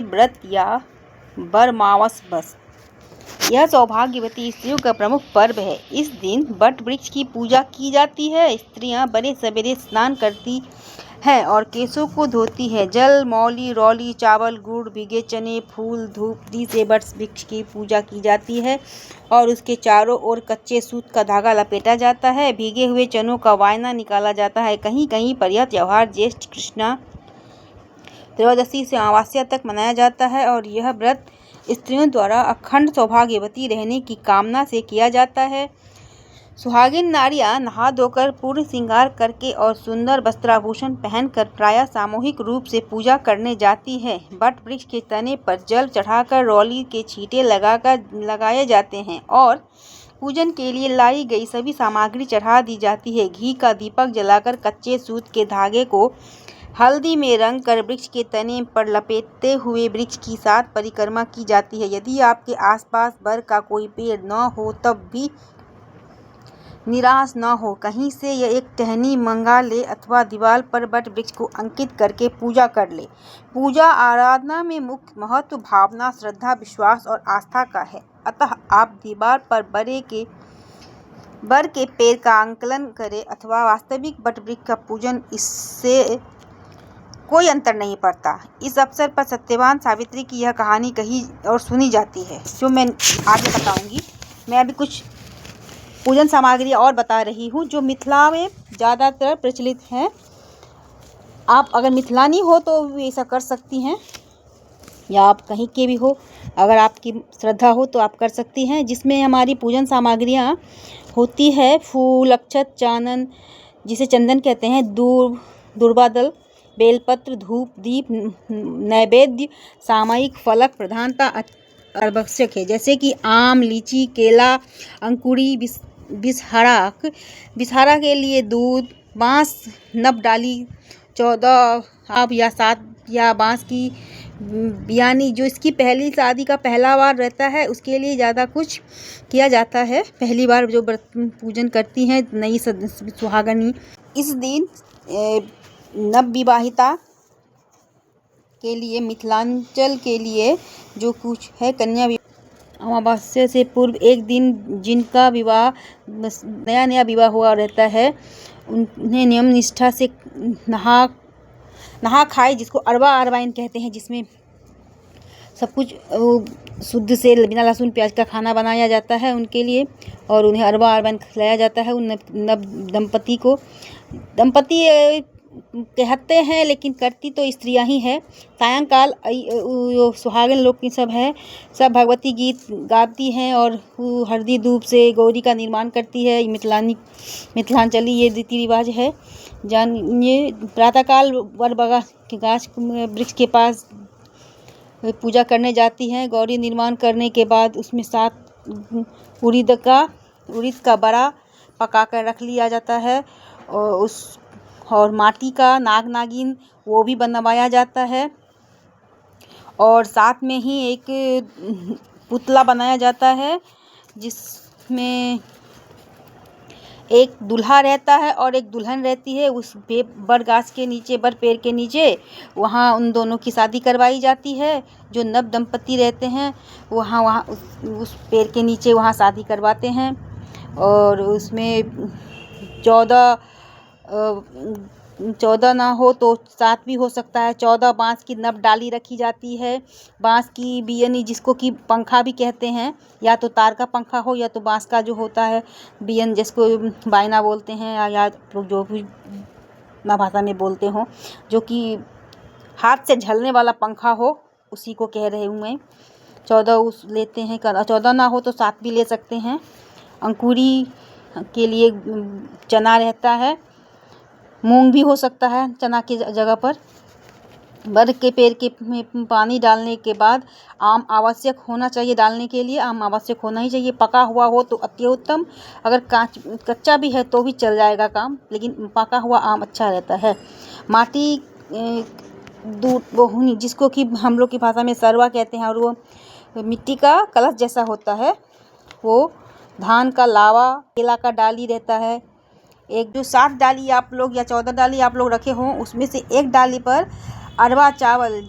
व्रत या बरमावस बस। यह सौभाग्यवती स्त्रियों का प्रमुख पर्व है। इस दिन वट वृक्ष की पूजा की जाती है। स्त्रियां बड़े सवेरे स्नान करती हैं और केशों को धोती है। जल, मौली, रौली, चावल, गुड़, भीगे चने, फूल, धूप दी से वट वृक्ष की पूजा की जाती है और उसके चारों ओर कच्चे सूत का धागा लपेटा जाता है। भीगे हुए चनों का वायना निकाला जाता है। कहीं कहीं पर यह त्योहार ज्येष्ठ कृष्णा त्रयोदशी से अमावस्या तक मनाया जाता है और यह व्रत स्त्रियों द्वारा अखंड सौभाग्यवती रहने की कामना से किया जाता है। सुहागिन नारियां नहा धोकर पूर्ण श्रृंगार करके और सुंदर वस्त्राभूषण पहनकर प्रायः सामूहिक रूप से पूजा करने जाती है। वट वृक्ष के तने पर जल चढ़ाकर रौली के छींटे लगाए जाते हैं और पूजन के लिए लाई गई सभी सामग्री चढ़ा दी जाती है। घी का दीपक जलाकर कच्चे सूत के धागे को हल्दी में रंग कर वृक्ष के तने पर लपेटते हुए वृक्ष की 7 परिक्रमा की जाती है। यदि आपके आसपास बर का कोई पेड़ न हो तब भी निराश न हो, कहीं से यह एक टहनी मंगा ले अथवा दीवार पर वट वृक्ष को अंकित करके पूजा कर ले। पूजा आराधना में मुख्य महत्व भावना, श्रद्धा, विश्वास और आस्था का है। अतः आप दीवार पर बर के पेड़ का अंकलन करें अथवा वास्तविक वट वृक्ष का पूजन, इससे कोई अंतर नहीं पड़ता। इस अवसर पर सत्यवान सावित्री की यह कहानी कही और सुनी जाती है, जो मैं आगे बताऊंगी। मैं अभी कुछ पूजन सामग्री और बता रही हूँ जो मिथिला में ज़्यादातर प्रचलित हैं। आप अगर मिथिलानी हो तो ऐसा कर सकती हैं, या आप कहीं के भी हो, अगर आपकी श्रद्धा हो तो आप कर सकती हैं। जिसमें हमारी पूजन सामग्रियाँ होती है फूल, अक्षत, चानन जिसे चंदन कहते हैं, दूर्वादल, बेलपत्र, धूप, दीप, नैवेद्य, सामयिक फलक प्रधानता आवश्यक है, जैसे कि आम, लीची, केला, अंकुरी, बिसहारा के लिए दूध, बांस, नब डाली, 14 आब या 7 या बांस की बियानी, जो इसकी पहली शादी का पहला बार रहता है उसके लिए ज़्यादा कुछ किया जाता है। पहली बार जो पूजन करती हैं नई सुहागनी, इस दिन नवविवाहिता के लिए मिथिलांचल के लिए जो कुछ है, कन्या अमावस्या से पूर्व एक दिन जिनका विवाह नया विवाह हुआ रहता है, उन्हें नियम निष्ठा से नहा खाए, जिसको अरवा अरवाइन कहते हैं, जिसमें सब कुछ शुद्ध से बिना लहसुन प्याज का खाना बनाया जाता है उनके लिए और उन्हें अरवा अरवाइन खिलाया जाता है। उन नव दंपति को दंपति कहते हैं, लेकिन करती तो स्त्रियां ही है। सायंकाल सुहागन लोग की सब भगवती गीत गाती हैं और हल्दी धूप से गौरी का निर्माण करती है। मिथिलांचली ये रीति रिवाज है। जानिए, प्रातःकाल बरबगा के गाछ वृक्ष के पास पूजा करने जाती हैं। गौरी निर्माण करने के बाद उसमें 7 उड़ीद का बड़ा पका कर रख लिया जाता है और माटी का नाग नागिन वो भी बनवाया जाता है और साथ में ही एक पुतला बनाया जाता है जिसमें एक दूल्हा रहता है और एक दुल्हन रहती है। उस बर पेड़ के नीचे वहाँ उन दोनों की शादी करवाई जाती है। जो नव दंपति रहते हैं वहाँ उस पेड़ के नीचे वहाँ शादी करवाते हैं और उसमें 14 ना हो तो 7 भी हो सकता है। 14 बांस की नब डाली रखी जाती है। बांस की बियनी, जिसको कि पंखा भी कहते हैं, या तो तार का पंखा हो या तो बांस का जो होता है बियन, जिसको बायना बोलते हैं या जो भी ना भाषा में बोलते हो, जो कि हाथ से झलने वाला पंखा हो, उसी को कह रही हूँ मैं। 14 लेते हैं। 14 ना हो तो 7 भी ले सकते हैं। अंकुरी के लिए चना रहता है, मूंग भी हो सकता है चना की जगह पर। बर के पेड़ के में पानी डालने के बाद आम आवश्यक होना चाहिए, डालने के लिए आम आवश्यक होना ही चाहिए। पका हुआ हो तो अति उत्तम, अगर कच्चा भी है तो भी चल जाएगा काम, लेकिन पका हुआ आम अच्छा रहता है। माटी दूध, जिसको कि हम लोग की भाषा में सरवा कहते हैं, और वो मिट्टी का कलश जैसा होता है। वो धान का लावा, केला का डाली रहता है। एक जो 7 डाली आप लोग या 14 डाली आप लोग रखे हों, उसमें से एक डाली पर अरवा चावल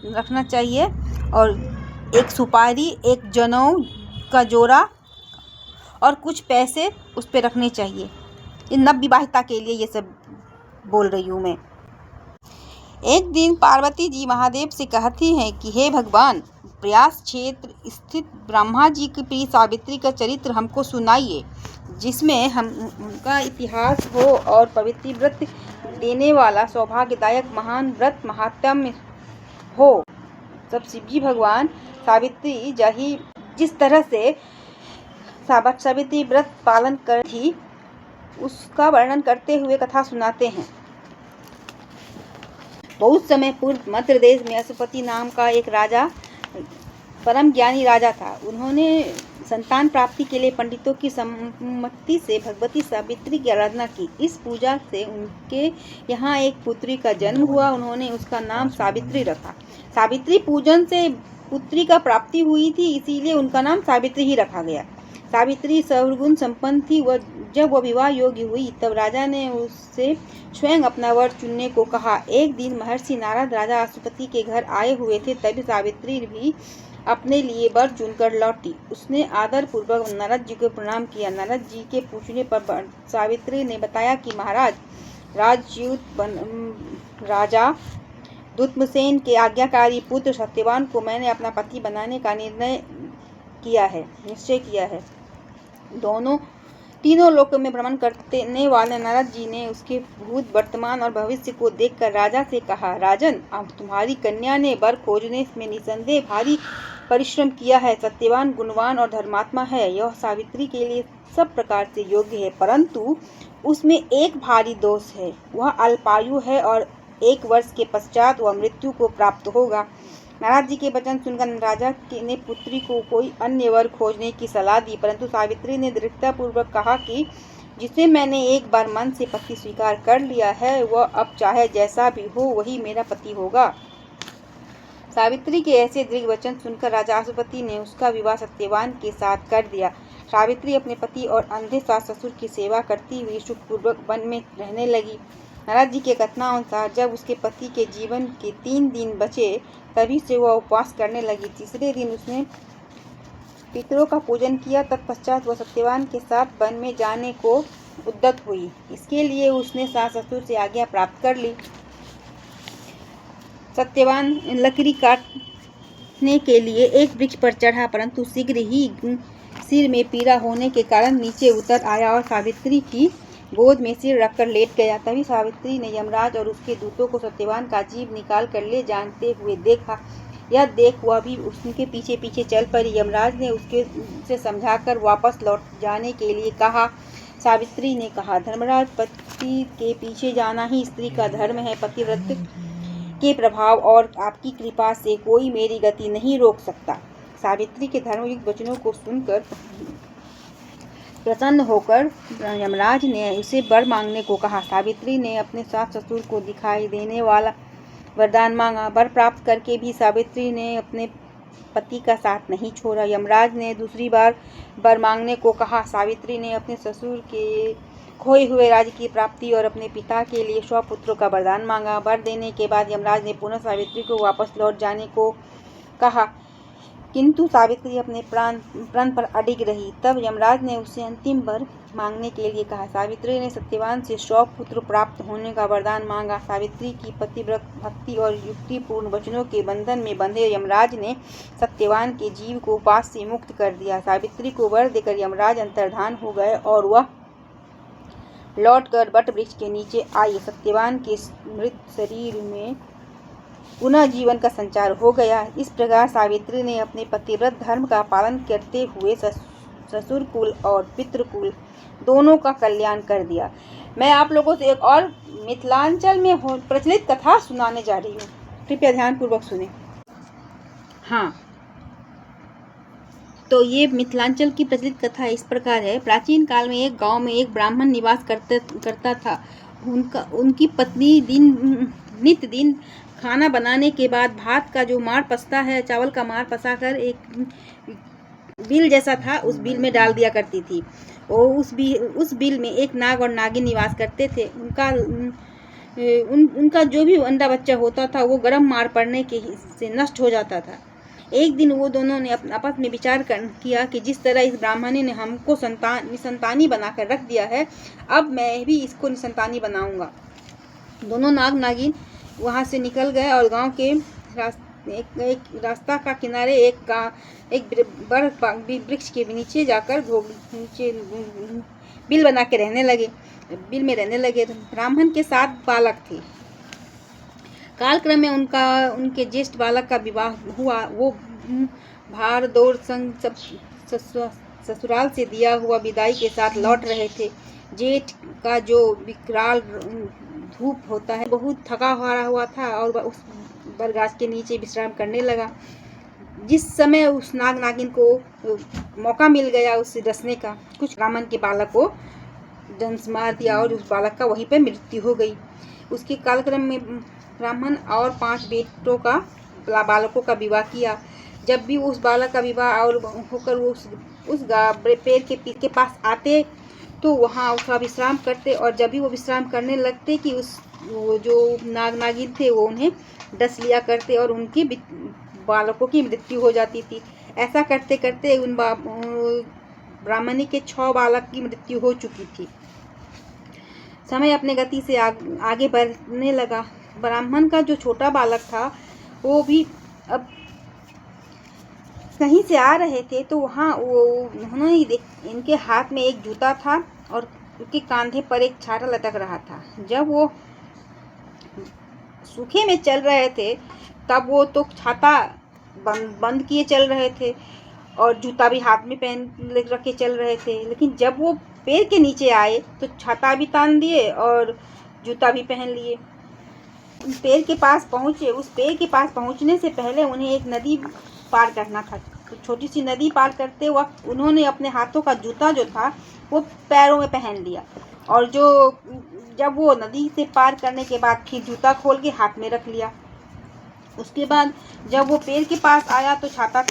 रखना चाहिए और एक सुपारी, एक जनेऊ का जोड़ा और कुछ पैसे उस पे रखने चाहिए। ये नवविवाहिता के लिए ये सब बोल रही हूँ मैं। एक दिन पार्वती जी महादेव से कहती हैं कि हे भगवान, प्रयास क्षेत्र स्थित ब्रह्मा जी की प्रिय सावित्री का चरित्र हमको सुनाइए, जिसमें हम उनका इतिहास हो और पवित्र व्रत देने वाला सौभाग्यदायक महान व्रत महात्म्य हो। जब शिवजी भगवान सावित्री जिस तरह से सावित्री व्रत पालन कर थी उसका वर्णन करते हुए कथा सुनाते हैं। बहुत समय पूर्व मध्य देश में अश्वपति नाम का एक राजा, परम ज्ञानी राजा था। उन्होंने संतान प्राप्ति के लिए पंडितों की सम्मति से भगवती सावित्री की आराधना की। इस पूजा से उनके यहाँ एक पुत्री का जन्म हुआ। उन्होंने उसका नाम सावित्री रखा। सावित्री पूजन से पुत्री का प्राप्ति हुई थी, इसीलिए उनका नाम सावित्री ही रखा गया। सावित्री सर्वगुण संपन्न थी। जब वह विवाह योग्य हुई तब राजा ने उससे स्वयं अपना वर चुनने को कहा। एक दिन महर्षि नारद राजा अश्वपति के घर आए हुए थे, तभी सावित्री भी अपने लिए वर चुनकर लौटी। उसने आदर पूर्वक नारद जी को प्रणाम किया। नारद जी के पूछने पर सावित्री ने बताया कि महाराज, राजा दुत्मसेन के आज्ञाकारी पुत्र सत्यवान को मैंने अपना पति बनाने का निश्चय किया है। तीनों लोकों में भ्रमण करने वाले नारद जी ने उसके भूत, वर्तमान और भविष्य को देखकर राजा से कहा, राजन, अब तुम्हारी कन्या ने वर खोजने में निसंदेह भारी परिश्रम किया है। सत्यवान गुणवान और धर्मात्मा है। यह सावित्री के लिए सब प्रकार से योग्य है, परंतु उसमें एक भारी दोष है। वह अल्पायु है और 1 वर्ष के पश्चात वह मृत्यु को प्राप्त होगा। नारद जी के वचन सुनकर राजा ने पुत्री को कोई अन्य वर खोजने की सलाह दी, परंतु सावित्री ने दृढ़तापूर्वक कहा कि जिसे मैंने एक बार मन से पति स्वीकार कर लिया है, वह अब चाहे जैसा भी हो वही मेरा पति होगा। सावित्री के ऐसे दृढ़ वचन सुनकर राजा अश्वपति ने उसका विवाह सत्यवान के साथ कर दिया। सावित्री अपने पति और अंधे सास ससुर की सेवा करती हुई सुखपूर्वक वन में रहने लगी। नारद जी के कथनानुसार जब उसके पति के जीवन के 3 दिन बचे, तभी से वह उपवास करने लगी। तीसरे दिन उसने पितरों का पूजन किया। तत्पश्चात वह सत्यवान के साथ वन में जाने को उद्यत हुई। इसके लिए उसने सास ससुर से आज्ञा प्राप्त कर ली। सत्यवान लकड़ी काटने के लिए एक वृक्ष पर चढ़ा, परंतु शीघ्र ही सिर में पीड़ा होने के कारण नीचे उतर आया और सावित्री की गोद में सिर रखकर लेट गया। तभी सावित्री ने यमराज और उसके दूतों को सत्यवान का जीव निकाल कर ले जाते हुए देखा। यह देख वह भी उसके पीछे पीछे चल पड़ी। यमराज ने उसे समझाकर वापस लौट जाने के लिए कहा। सावित्री ने कहा, धर्मराज, पति के पीछे जाना ही स्त्री का धर्म है। पतिव्रत के प्रभाव और आपकी कृपा से कोई मेरी गति नहीं रोक सकता। सावित्री के धर्मयुक्त वचनों को सुनकर प्रसन्न होकर यमराज ने उसे वर मांगने को कहा। सावित्री ने अपने सास ससुर को दिखाई देने वाला वरदान मांगा। वर प्राप्त करके भी सावित्री ने अपने पति का साथ नहीं छोड़ा। यमराज ने दूसरी बार वर मांगने को कहा। सावित्री ने अपने ससुर के खोए हुए राज्य की प्राप्ति और अपने पिता के लिए 100 पुत्रों का वरदान मांगा। वर देने के बाद यमराज ने पुनः सावित्री को वापस लौट जाने को कहा, किंतु सावित्री अपने प्रण पर अडिग रही। तब यमराज ने उससे अंतिम वर मांगने के लिए कहा। सावित्री ने सत्यवान से 100 पुत्र प्राप्त होने का वरदान मांगा। सावित्री की पतिव्रत भक्ति और युक्तिपूर्ण वचनों के बंधन में बंधे यमराज ने सत्यवान के जीव को पास से मुक्त कर दिया। सावित्री को वर देकर यमराज अंतर्धान हो गए और वह लौटकर वट वृक्ष के नीचे आई। सत्यवान के मृत शरीर में पुनः जीवन का संचार हो गया। इस प्रकार सावित्री ने अपने पतिव्रत धर्म का पालन करते हुए ससुर कुल और पितृकुल दोनों का कल्याण कर दिया। मैं आप लोगों से एक और मिथिलांचल में प्रचलित कथा सुनाने जा रही हूँ, कृपया ध्यानपूर्वक सुने। हाँ, तो ये मिथिलांचल की प्रचलित कथा इस प्रकार है। प्राचीन काल में एक गांव में एक ब्राह्मण निवास करता था। उनकी पत्नी नित्य दिन खाना बनाने के बाद भात का जो मार पसता है, चावल का मार पसा कर एक बिल जैसा था, उस बिल में डाल दिया करती थी। और उस बिल में एक नाग और नागिन निवास करते थे। उनका उनका जो भी अंडा बच्चा होता था वो गर्म मार पड़ने के से नष्ट हो जाता था। एक दिन वो दोनों ने आपस में विचार किया कि जिस तरह इस ब्राह्मणी ने हमको निसंतानी बनाकर रख दिया है, अब मैं भी इसको निसंतानी बनाऊंगा। दोनों नाग नागिन वहाँ से निकल गए और गांव के एक रास्ता का किनारे एक बड़ वृक्ष के नीचे जाकर नीचे बिल बना के रहने लगे। बिल में रहने लगे। ब्राह्मण के 7 बालक थे। कालक्रम में उनके ज्येष्ठ बालक का विवाह हुआ। वो भार दौड़ संग ससुराल से दिया हुआ विदाई के साथ लौट रहे थे। जेठ का जो विकराल धूप होता है बहुत थका हुआ था और उस बरगाछ के नीचे विश्राम करने लगा। जिस समय उस नाग नागिन को मौका मिल गया उससे डसने का, कुछ ब्राह्मण के बालक को दंश मार दिया और उस बालक का वहीं पर मृत्यु हो गई। उसके कालक्रम में ब्राह्मण और 5 बेटों का बालकों का विवाह किया। जब भी उस बालक का विवाह और होकर उस पेड़ के पास आते तो वहाँ उसका विश्राम करते, और जब भी वो विश्राम करने लगते कि वो जो नाग नागिन थे वो उन्हें डस लिया करते और उनके बालकों की मृत्यु हो जाती थी। ऐसा करते करते उन ब्राह्मणी के 6 बालक की मृत्यु हो चुकी थी। समय अपने गति से आगे बढ़ने लगा। ब्राह्मण का जो छोटा बालक था वो भी अब कहीं से आ रहे थे तो वहाँ उन्होंने इनके हाथ में एक जूता था और उनके कांधे पर एक छाता लटक रहा था। जब वो सूखे में चल रहे थे तब वो तो छाता बंद किए चल रहे थे और जूता भी हाथ में पहन रख के चल रहे थे, लेकिन जब वो पेड़ के नीचे आए तो छाता भी तान दिए और जूता भी पहन लिए। पेड़ के पास पहुँचे। उस पेड़ के पास पहुँचने से पहले उन्हें एक नदी पार करना था। छोटी सी नदी पार करते वक्त उन्होंने अपने हाथों का जूता जो था वो पैरों में पहन लिया, और जब वो नदी से पार करने के बाद फिर जूता खोल के हाथ में रख लिया। उसके बाद जब वो पेड़ के पास आया तो छाता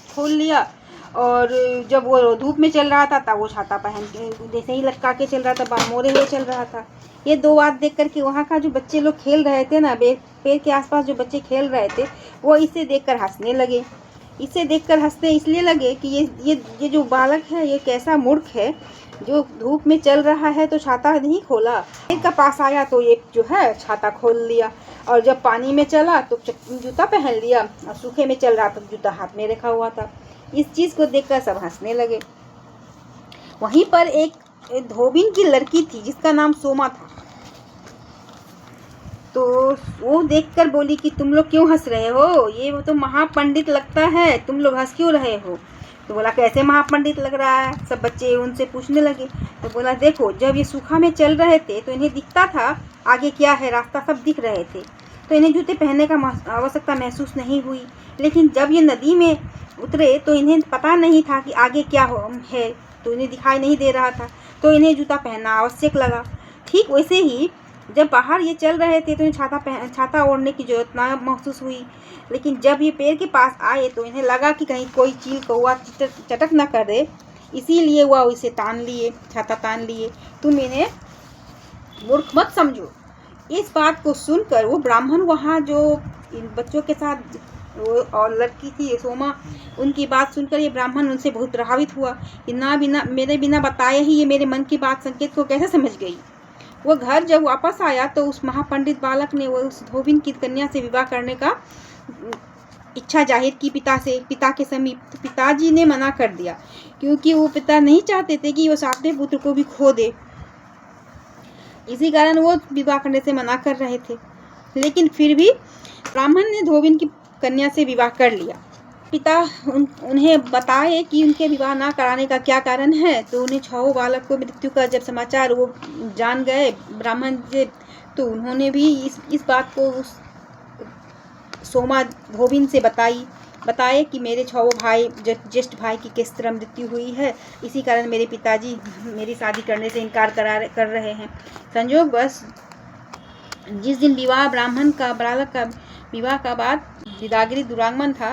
खोल लिया, और जब वो धूप में चल रहा था तब वो छाता पहन के जैसे ही लटका के चल रहा था, मोड़े हुए चल रहा था। ये 2 बात देख करके वहाँ का जो बच्चे लोग खेल रहे थे ना, पेड़ के आसपास जो बच्चे खेल रहे थे वो इसे देखकर हंसने लगे। इसे देखकर हंसते इसलिए लगे कि ये जो बालक है ये कैसा मूर्ख है जो धूप में चल रहा है तो छाता नहीं खोला, पेड़ का पास आया तो ये जो है छाता खोल लिया, और जब पानी में चला तो जूता पहन लिया, और सूखे में चल रहा तो जूता हाथ में रखा हुआ था। इस चीज़ को देखकर सब हंसने लगे। वहीं पर एक धोबिन की लड़की थी जिसका नाम सोमा था। तो वो देखकर बोली कि तुम लोग क्यों हंस रहे हो, ये वो तो महापंडित लगता है, तुम लोग हंस क्यों रहे हो। तो बोला कैसे महापंडित लग रहा है। सब बच्चे उनसे पूछने लगे। तो बोला देखो, जब ये सूखा में चल रहे थे तो इन्हें दिखता था आगे क्या है, रास्ता सब दिख रहे थे, तो इन्हें जूते पहनने का आवश्यकता महसूस नहीं हुई। लेकिन जब ये नदी में उतरे तो इन्हें पता नहीं था कि आगे क्या है, तो इन्हें दिखाई नहीं दे रहा था, तो इन्हें जूता पहनना आवश्यक लगा। ठीक वैसे ही जब बाहर ये चल रहे थे तो इन्हें छाता ओढ़ने की जरूरत ना महसूस हुई, लेकिन जब ये पेड़ के पास आए तो इन्हें लगा कि कहीं कोई चील कौवा चटक न कर दे, इसीलिए वह इसे छाता तान लिए। तुम इन्हें मूर्ख मत समझो। इस बात को सुनकर वो ब्राह्मण वहाँ जो इन बच्चों के साथ और लड़की थी सोमा, उनकी बात सुनकर ये ब्राह्मण उनसे बहुत प्रभावित हुआ कि मेरे बिना बताए ही ये मेरे मन की बात संकेत को कैसे समझ गई। वो घर जब वापस आया तो उस महापंडित बालक ने वो उस धोबिन की कन्या से विवाह करने का इच्छा जाहिर की पिता के समीप। तो पिताजी ने मना कर दिया क्योंकि वो पिता नहीं चाहते थे कि वो सातवें पुत्र को भी खो दे, इसी कारण वो विवाह करने से मना कर रहे थे। लेकिन फिर भी ब्राह्मण ने धोबिन की कन्या से विवाह कर लिया। पिता उन्हें बताए कि उनके विवाह ना कराने का क्या कारण है, तो उन्हें 6 बालक को मृत्यु का जब समाचार वो जान गए ब्राह्मण से, तो उन्होंने भी इस बात को उस सोमा धोबिन से बताए कि मेरे 6 भाई ज्येष्ठ भाई की किस तरह मृत्यु हुई है, इसी कारण मेरे पिताजी मेरी शादी करने से इनकार कर रहे हैं। संयोग बस जिस दिन ब्राह्मण का बालक का विवाह का बाद बिदागरी दुरागमन था,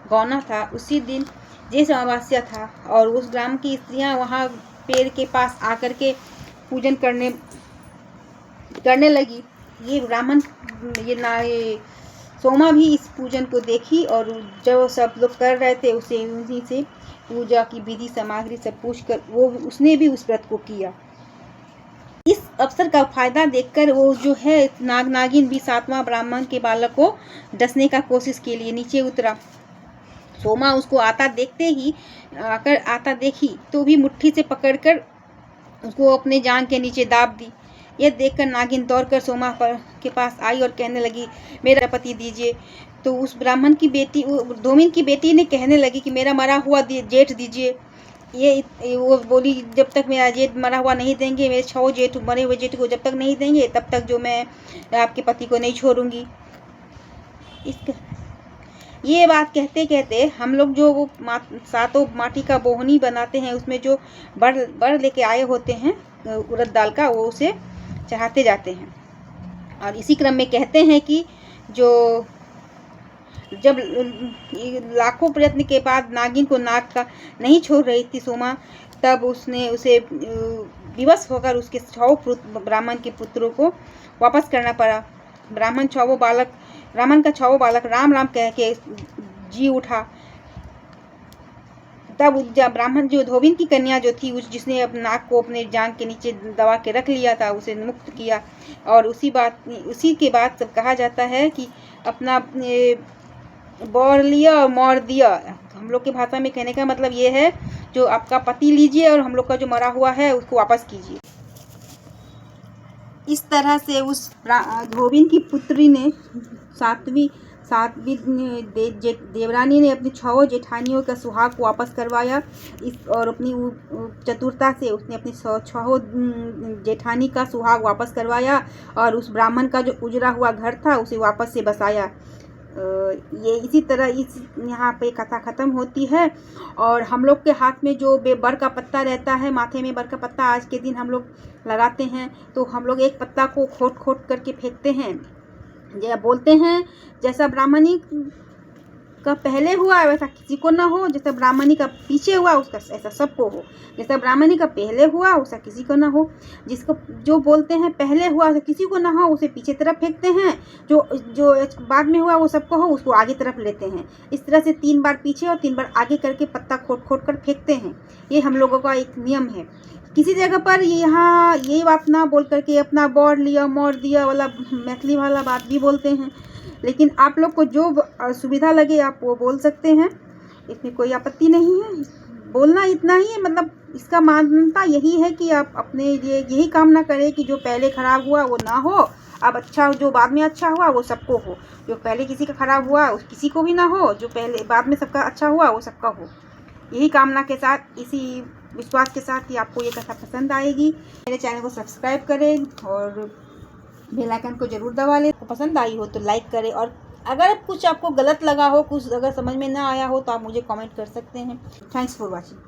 गौना था, उसी दिन जैसे अमावस्या था और उस ग्राम की स्त्रियां वहां पेड़ के पास आकर के पूजन करने करने लगी। ये ब्राह्मण ये सोमा भी इस पूजन को देखी और जो सब लोग कर रहे थे उसे उन्हीं से पूजा की विधि सामग्री सब पूछ कर उसने भी उस व्रत को किया। इस अवसर का फायदा देखकर वो जो है नागिन भी 7वां ब्राह्मण के बालक को डसने का कोशिश के लिए नीचे उतरा। सोमा उसको आता देखी तो भी मुट्ठी से पकड़कर उसको अपने जांघ के नीचे दाब दी। यह देखकर नागिन दौड़कर सोमा के पास आई और कहने लगी, मेरा पति दीजिए। तो उस ब्राह्मण की बेटी धोबिन की बेटी ने कहने लगी कि मेरा मरा हुआ जेठ दीजिए। वो बोली, जब तक मेरा जेठ मरा हुआ नहीं देंगे, मेरे 6 जेठ मरे हुए जेठ को जब तक नहीं देंगे तब तक जो मैं आपके पति को नहीं छोड़ूंगी। ये बात कहते कहते हम लोग जो वो 7 माटी का बोहनी बनाते हैं उसमें जो बड़ लेके आए होते हैं उड़द दाल का, वो उसे चढ़ाते जाते हैं। और इसी क्रम में कहते हैं कि जब लाखों प्रयत्न के बाद नागिन को नाग का नहीं छोड़ रही थी सोमा, तब उसने उसे विवश होकर उसके 6 ब्राह्मण के पुत्रों को वापस करना पड़ा। ब्राह्मण का 6 बालक राम राम कह के जी उठा। तब ब्राह्मण जो धोबिन की कन्या जो थी जिसने नाग को अपने जांघ के नीचे दबा के रख लिया था उसे मुक्त किया। और उसी के बाद सब कहा जाता है कि अपना बोर लिया और मोर दिया। हम लोग की भाषा में कहने का मतलब ये है, जो आपका पति लीजिए और हम लोग का जो मरा हुआ है उसको वापस कीजिए। इस तरह से उस धोबिन की पुत्री ने सातवीं देवरानी ने अपनी 6 जेठानियों का सुहाग को वापस करवाया। और अपनी चतुरता से उसने अपनी 6 जेठानी का सुहाग वापस करवाया और उस ब्राह्मण का जो उजड़ा हुआ घर था उसे वापस से बसाया। ये इसी तरह यहाँ पे कथा ख़त्म होती है। और हम लोग के हाथ में जो बर का पत्ता रहता है, माथे में बर का पत्ता आज के दिन हम लोग लगाते हैं, तो हम लोग एक पत्ता को खोट करके फेंकते हैं। बोलते हैं जैसा ब्राह्मणी का पहले हुआ वैसा किसी को ना हो, जैसा ब्राह्मणी का पीछे हुआ उसका ऐसा सबको हो। जैसा ब्राह्मणी का पहले हुआ वैसा किसी को ना हो। जो बोलते हैं पहले हुआ वैसा किसी को ना हो उसे पीछे तरफ फेंकते हैं। जो बाद में हुआ वो सबको हो उसको आगे तरफ लेते हैं। इस तरह से 3 बार पीछे और 3 बार आगे करके पत्ता खोट कर फेंकते हैं। ये हम लोगों का एक नियम है। किसी जगह पर यहाँ ये बात ना बोल करके अपना बोर लिया मोर दिया वाला मैथिली वाला बात भी बोलते हैं। लेकिन आप लोग को जो सुविधा लगे आप वो बोल सकते हैं, इसमें कोई आपत्ति नहीं है। बोलना इतना ही है, मतलब इसका मान्यता यही है कि आप अपने लिए यही कामना करें कि जो पहले खराब हुआ वो ना हो, अब अच्छा जो बाद में अच्छा हुआ वो सबको हो। जो पहले किसी का खराब हुआ उस किसी को भी ना हो, जो पहले बाद में सबका अच्छा हुआ वो सबका हो। यही कामना के साथ, इसी विश्वास के साथ कि आपको ये कथा पसंद आएगी। मेरे चैनल को सब्सक्राइब करें और बेल आइकन को जरूर दबा लें। पसंद आई हो तो लाइक करें, और अगर कुछ आपको गलत लगा हो, कुछ अगर समझ में ना आया हो तो आप मुझे कमेंट कर सकते हैं। Thanks for watching.